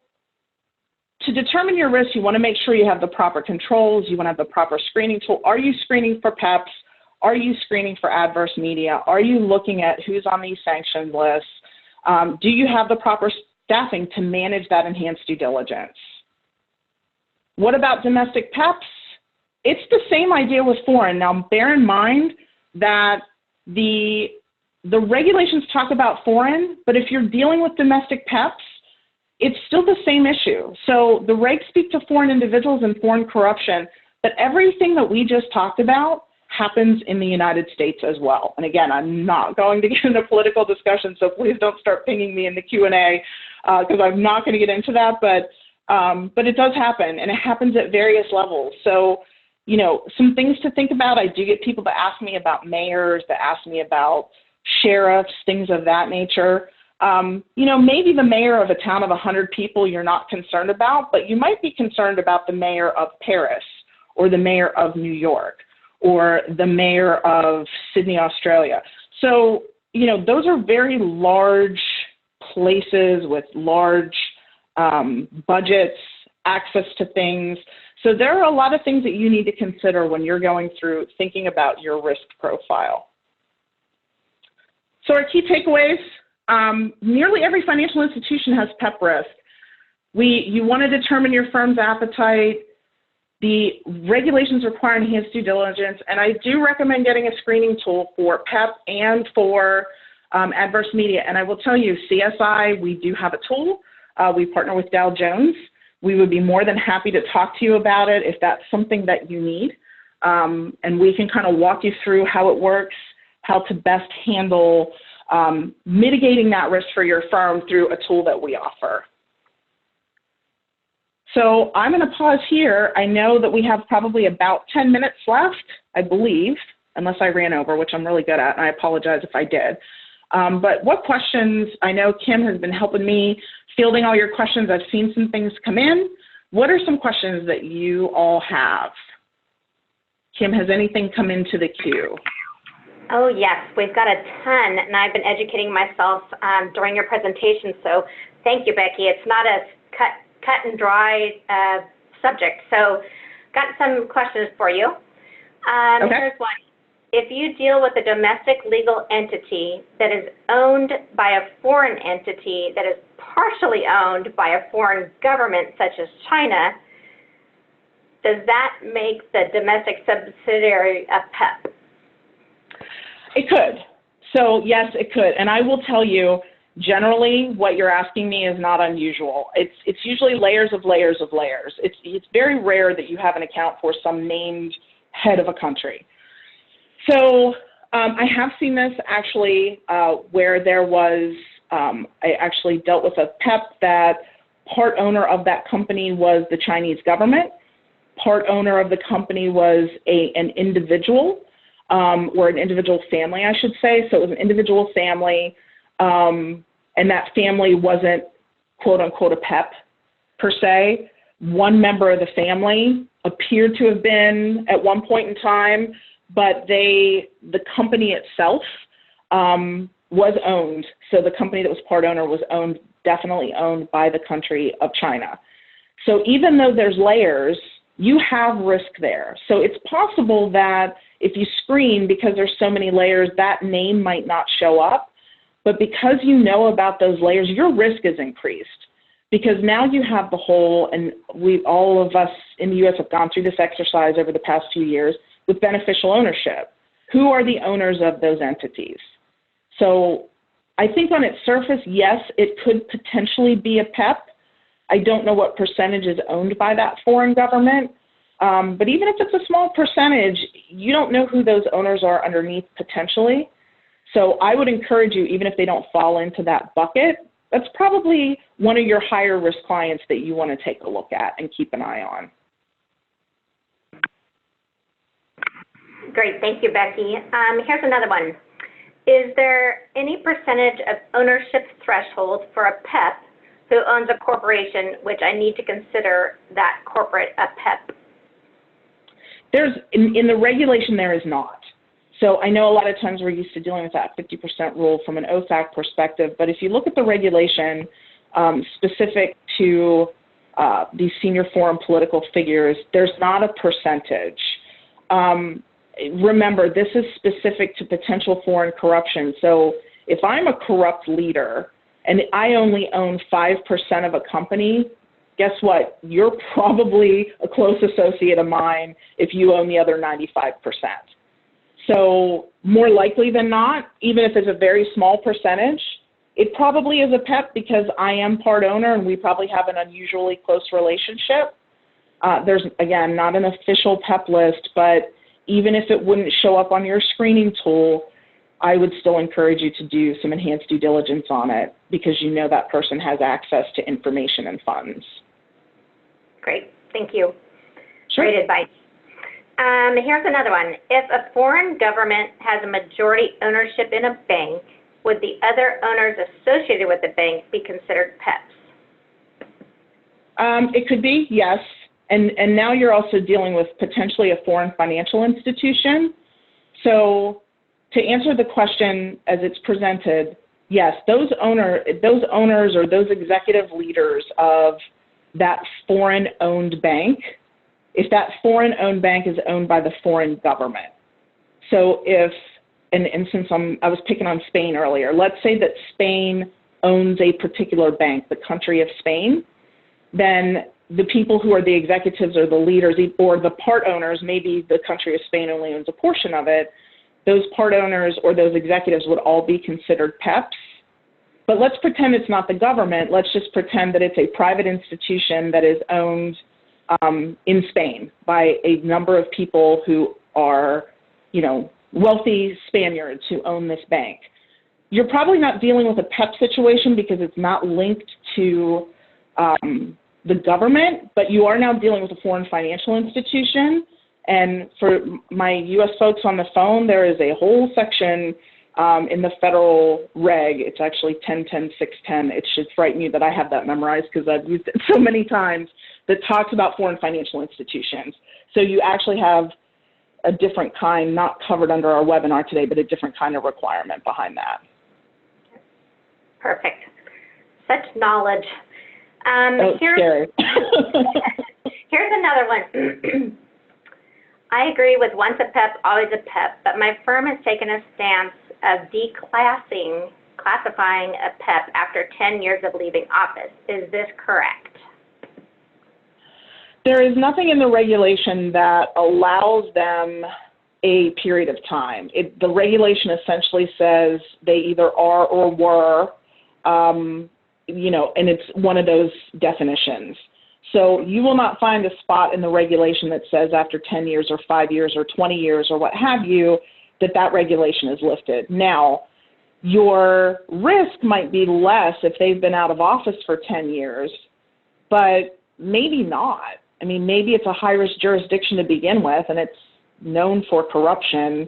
to determine your risk, you want to make sure you have the proper controls. You want to have the proper screening tool. Are you screening for PEPs? Are you screening for adverse media? Are you looking at who's on these sanctioned lists? Do you have the proper staffing to manage that enhanced due diligence? What about domestic PEPs? It's the same idea with foreign. Now, bear in mind that the regulations talk about foreign, but if you're dealing with domestic PEPs, it's still the same issue. So the regs speak to foreign individuals and foreign corruption, but everything that we just talked about happens in the United States as well. And again, I'm not going to get into political discussion, so please don't start pinging me in the Q&A because I'm not going to get into that, but it does happen, and it happens at various levels. So, you know, some things to think about. I do get people that ask me about mayors, that ask me about sheriffs, things of that nature. You know, maybe the mayor of a town of 100 people you're not concerned about, but you might be concerned about the mayor of Paris or the mayor of New York or the mayor of Sydney, Australia. So, you know, those are very large places with large budgets, access to things. So there are a lot of things that you need to consider when you're going through thinking about your risk profile. So our key takeaways, nearly every financial institution has PEP risk. You want to determine your firm's appetite. The regulations require enhanced due diligence, and I do recommend getting a screening tool for PEP and for adverse media. And I will tell you, CSI, we do have a tool. We partner with Dow Jones. We would be more than happy to talk to you about it if that's something that you need. And we can kind of walk you through how it works, how to best handle mitigating that risk for your firm through a tool that we offer. So I'm going to pause here. I know that we have probably about 10 minutes left, I believe, unless I ran over, which I'm really good at, and I apologize if I did. But what questions, I know Kim has been helping me fielding all your questions. I've seen some things come in. What are some questions that you all have? Kim, has anything come into the queue? Oh, yes, we've got a ton, and I've been educating myself during your presentation, so thank you, Becky. It's not a cut and dry subject, so got some questions for you. Okay. Here's one. If you deal with a domestic legal entity that is owned by a foreign entity that is partially owned by a foreign government, such as China, does that make the domestic subsidiary a PEP? It could. So yes, it could. And I will tell you, generally, what you're asking me is not unusual. It's usually layers of layers of layers. It's very rare that you have an account for some named head of a country. So I have seen this actually where there was, I actually dealt with a PEP that part owner of that company was the Chinese government, part owner of the company was an individual, or an individual family, I should say. So it was an individual family, and that family wasn't, quote unquote, a PEP per se. One member of the family appeared to have been at one point in time, but the company itself was owned. So the company that was part owner was definitely owned by the country of China. So even though there's layers, you have risk there. So it's possible that if you screen, because there's so many layers, that name might not show up. But because you know about those layers, your risk is increased. because now you have the whole, and all of us in the U.S. have gone through this exercise over the past few years with beneficial ownership. Who are the owners of those entities? So I think on its surface, yes, it could potentially be a PEP. I don't know what percentage is owned by that foreign government, but even if it's a small percentage, you don't know who those owners are underneath potentially. So I would encourage you, even if they don't fall into that bucket, that's probably one of your higher risk clients that you want to take a look at and keep an eye on. Great, thank you, Becky. Here's another one. Is there any percentage of ownership threshold for a PEP who owns a corporation, which I need to consider that corporate a PEP? There's, in the regulation, there is not. So I know a lot of times we're used to dealing with that 50% rule from an OFAC perspective, but if you look at the regulation specific to these senior foreign political figures, there's not a percentage. Remember, this is specific to potential foreign corruption. So if I'm a corrupt leader and I only own 5% of a company, guess what? You're probably a close associate of mine if you own the other 95%. So more likely than not, even if it's a very small percentage, it probably is a PEP because I am part owner and we probably have an unusually close relationship. There's, again, not an official PEP list, but even if it wouldn't show up on your screening tool, I would still encourage you to do some enhanced due diligence on it because you know that person has access to information and funds. Great, thank you. Sure. Great advice. Here's another one. If a foreign government has a majority ownership in a bank, would the other owners associated with the bank be considered PEPs? It could be, yes. And now you're also dealing with potentially a foreign financial institution. So to answer the question as it's presented, yes, those owners or those executive leaders of that foreign-owned bank, if that foreign-owned bank is owned by the foreign government. So if, and since I was picking on Spain earlier, let's say that Spain owns a particular bank, the country of Spain, then the people who are the executives or the leaders or the part owners, maybe the country of Spain only owns a portion of it, those part owners or those executives would all be considered PEPs. But let's pretend it's not the government. Let's just pretend that it's a private institution that is owned in Spain by a number of people who are, wealthy Spaniards who own this bank. You're probably not dealing with a PEP situation because it's not linked to the government, but you are now dealing with a foreign financial institution. And for my U.S. folks on the phone, there is a whole section in the federal reg. It's actually 10.10.610. It should frighten you that I have that memorized because I've used it so many times, that talks about foreign financial institutions. So you actually have a different kind, not covered under our webinar today, but a different kind of requirement behind that. Perfect. Such knowledge. Scary. Here's another one. I agree with once a PEP, always a PEP, but my firm has taken a stance of classifying a PEP after 10 years of leaving office. Is this correct? There is nothing in the regulation that allows them a period of time. The regulation essentially says they either are or were, and it's one of those definitions. So you will not find a spot in the regulation that says after 10 years or 5 years or 20 years or what have you, that regulation is lifted. Now, your risk might be less if they've been out of office for 10 years, but maybe not. I mean, maybe it's a high-risk jurisdiction to begin with, and it's known for corruption.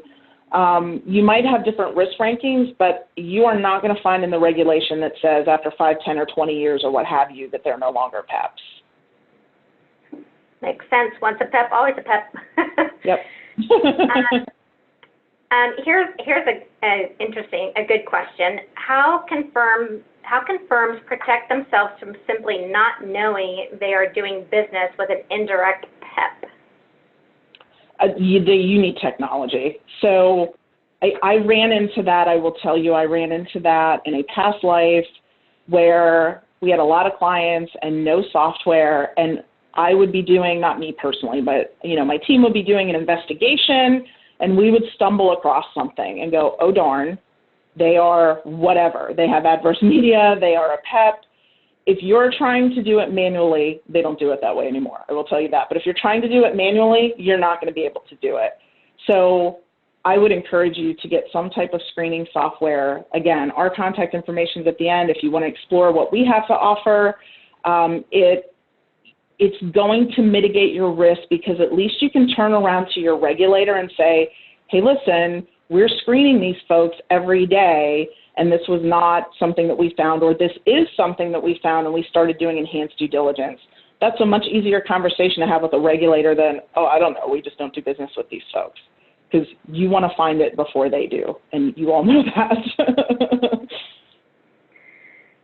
You might have different risk rankings, but you are not going to find in the regulation that says after 5, 10, or 20 years or what have you that they're no longer PEPs. Makes sense. Once a PEP, always a PEP. Yep. Here's a good question. How can firms protect themselves from simply not knowing they are doing business with an indirect PEP? You need technology. So I ran into that. I will tell you, I ran into that in a past life where we had a lot of clients and no software, and I would be doing, not me personally, but my team would be doing an investigation, and we would stumble across something and go, oh darn, they are whatever. They have adverse media, they are a PEP. If you're trying to do it manually, they don't do it that way anymore, I will tell you that. But if you're trying to do it manually, you're not going to be able to do it. So I would encourage you to get some type of screening software. Again, our contact information is at the end if you want to explore what we have to offer. It's going to mitigate your risk because at least you can turn around to your regulator and say, hey, listen, we're screening these folks every day, and this was not something that we found, or this is something that we found, and we started doing enhanced due diligence. That's a much easier conversation to have with a regulator than, oh, I don't know, we just don't do business with these folks. Because you want to find it before they do, and you all know that.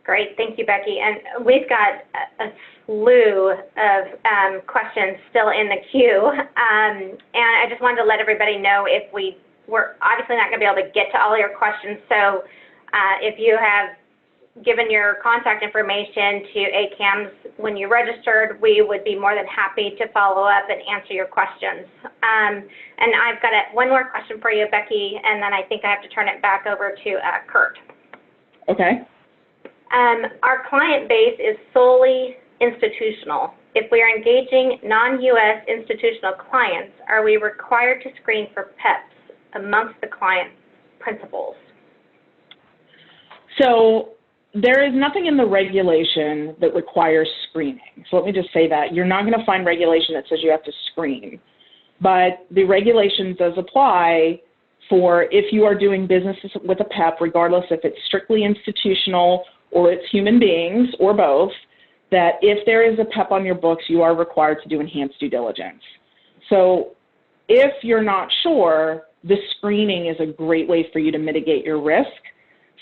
Great, thank you, Becky. And we've got a slew of questions still in the queue. And I just wanted to let everybody know we're obviously not going to be able to get to all your questions. So if you have given your contact information to ACAMS when you registered, we would be more than happy to follow up and answer your questions. And I've got one more question for you, Becky, and then I think I have to turn it back over to Kurt. Okay. Our client base is solely institutional. If we are engaging non-U.S. institutional clients, are we required to screen for PEPs amongst the client principals? So there is nothing in the regulation that requires screening. So let me just say that. You're not going to find regulation that says you have to screen. But the regulation does apply for if you are doing business with a PEP, regardless if it's strictly institutional or it's human beings or both, that if there is a PEP on your books, you are required to do enhanced due diligence. So if you're not sure, the screening is a great way for you to mitigate your risk.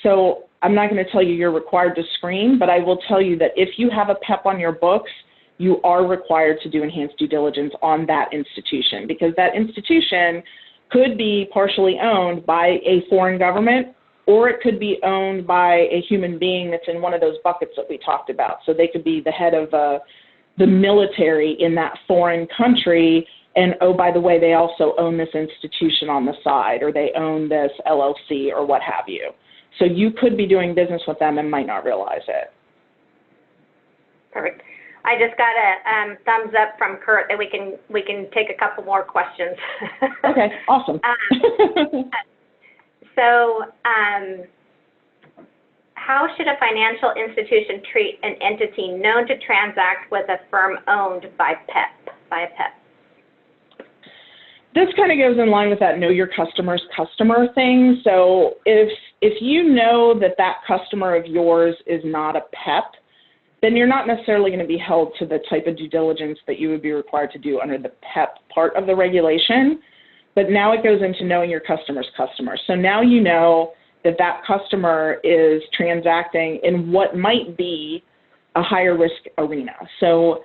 So I'm not going to tell you you're required to screen, but I will tell you that if you have a PEP on your books, you are required to do enhanced due diligence on that institution, because that institution could be partially owned by a foreign government, or it could be owned by a human being that's in one of those buckets that we talked about. So they could be the head of the military in that foreign country, and oh, by the way, they also own this institution on the side, or they own this LLC or what have you. So you could be doing business with them and might not realize it. Perfect. I just got a thumbs up from Kurt that we can take a couple more questions. Okay, awesome. So how should a financial institution treat an entity known to transact with a firm owned by a PEP? This kind of goes in line with that know your customer's customer thing. So if you know that that customer of yours is not a PEP, then you're not necessarily going to be held to the type of due diligence that you would be required to do under the PEP part of the regulation. But now it goes into knowing your customer's customer. So now you know that that customer is transacting in what might be a higher risk arena. So,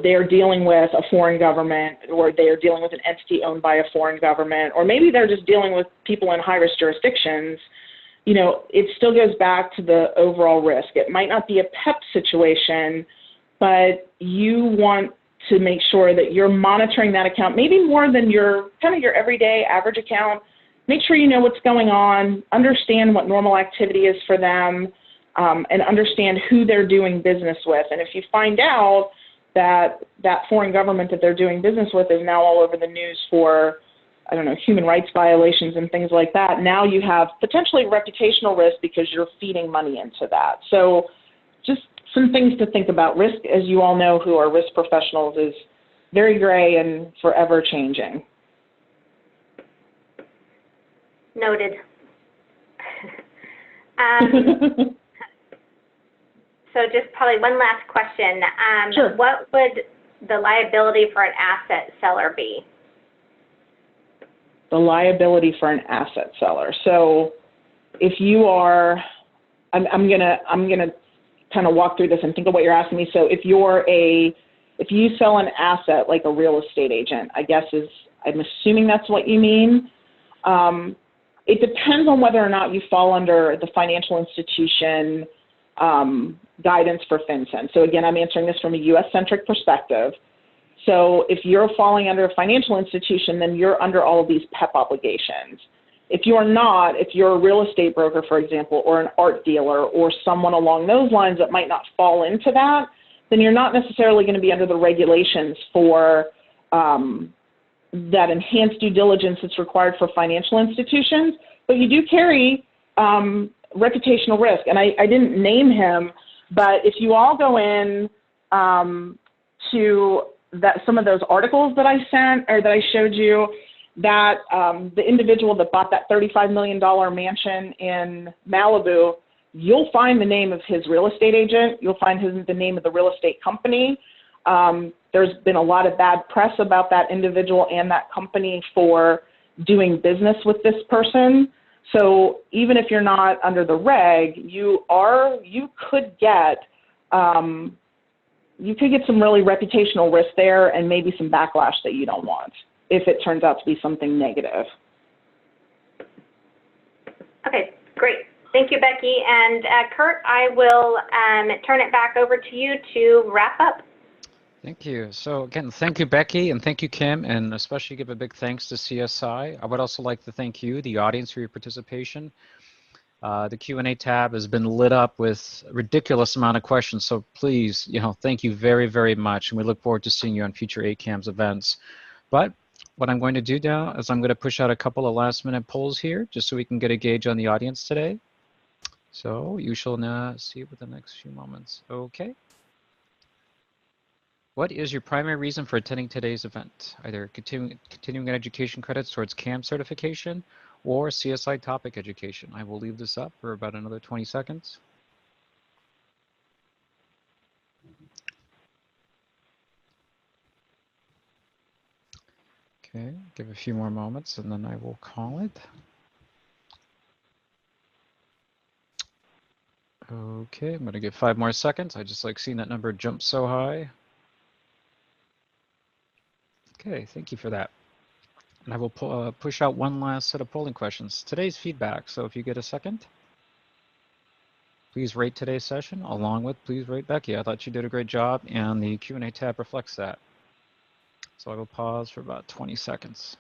they're dealing with a foreign government, or they're dealing with an entity owned by a foreign government, or maybe they're just dealing with people in high-risk jurisdictions. It still goes back to the overall risk. It might not be a PEP situation, but you want to make sure that you're monitoring that account, maybe more than your everyday average account. Make sure you know what's going on, understand what normal activity is for them, and understand who they're doing business with. And if you find out that that foreign government that they're doing business with is now all over the news for, human rights violations and things like that, now you have potentially reputational risk because you're feeding money into that. So just some things to think about. Risk, as you all know who are risk professionals, is very gray and forever changing. Noted. So just probably one last question. Sure. What would the liability for an asset seller be? The liability for an asset seller. So if you are, I'm gonna kind of walk through this and think of what you're asking me. So if you sell an asset like a real estate agent, I'm assuming that's what you mean. It depends on whether or not you fall under the financial institution guidance for FinCEN. So again, I'm answering this from a US-centric perspective. So if you're falling under a financial institution, then you're under all of these PEP obligations. If you're not, if you're a real estate broker, for example, or an art dealer, or someone along those lines that might not fall into that, then you're not necessarily going to be under the regulations for that enhanced due diligence that's required for financial institutions, but you do carry reputational risk. And I didn't name him, but if you all go in to some of those articles that I sent or that I showed you, that the individual that bought that $35 million mansion in Malibu, you'll find the name of his real estate agent. You'll find the name of the real estate company. There's been a lot of bad press about that individual and that company for doing business with this person. So even if you're not under the reg, you could get some really reputational risk there and maybe some backlash that you don't want if it turns out to be something negative. Okay, great. Thank you, Becky. And Kurt, I will turn it back over to you to wrap up. Thank you. So again, thank you, Becky, and thank you, Kim, and especially give a big thanks to CSI. I would also like to thank you, the audience, for your participation. The Q&A tab has been lit up with a ridiculous amount of questions, so please, thank you very, very much, and we look forward to seeing you on future ACAMS events. But what I'm going to do now is I'm going to push out a couple of last-minute polls here, just so we can get a gauge on the audience today. So you shall now see with the next few moments. Okay. What is your primary reason for attending today's event? Either continuing education credits towards CAM certification or CSI topic education. I will leave this up for about another 20 seconds. Okay, give a few more moments and then I will call it. Okay, I'm going to give 5 more seconds. I just like seeing that number jump so high. Okay, thank you for that. And I will push out one last set of polling questions. Today's feedback, so if you get a second, please rate today's session, along with please rate Becky. I thought she did a great job, and the Q&A tab reflects that. So I will pause for about 20 seconds.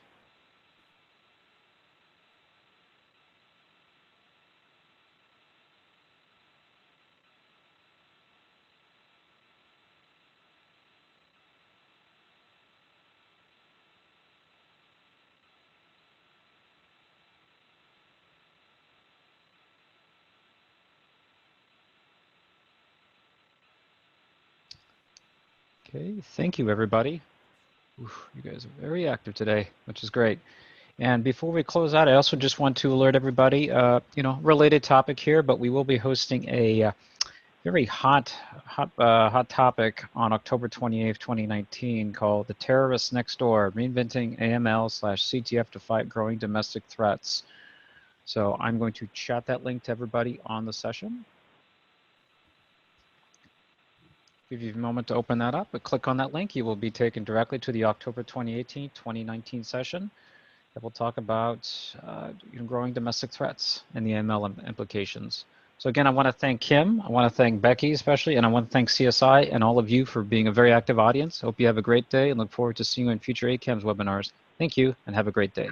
Okay, thank you, everybody. Oof, you guys are very active today, which is great. And before we close out, I also just want to alert everybody, related topic here, but we will be hosting a very hot topic on October 28th, 2019, called "The Terrorists Next Door: Reinventing AML/CTF to Fight Growing Domestic Threats." So I'm going to chat that link to everybody on the session. Give you a moment to open that up, but click on that link. You will be taken directly to the October 2019 session that will talk about growing domestic threats and the AML implications. So again, I want to thank Kim, I want to thank Becky especially, and I want to thank CSI and all of you for being a very active audience. Hope you have a great day and look forward to seeing you in future ACAMS webinars. Thank you and have a great day.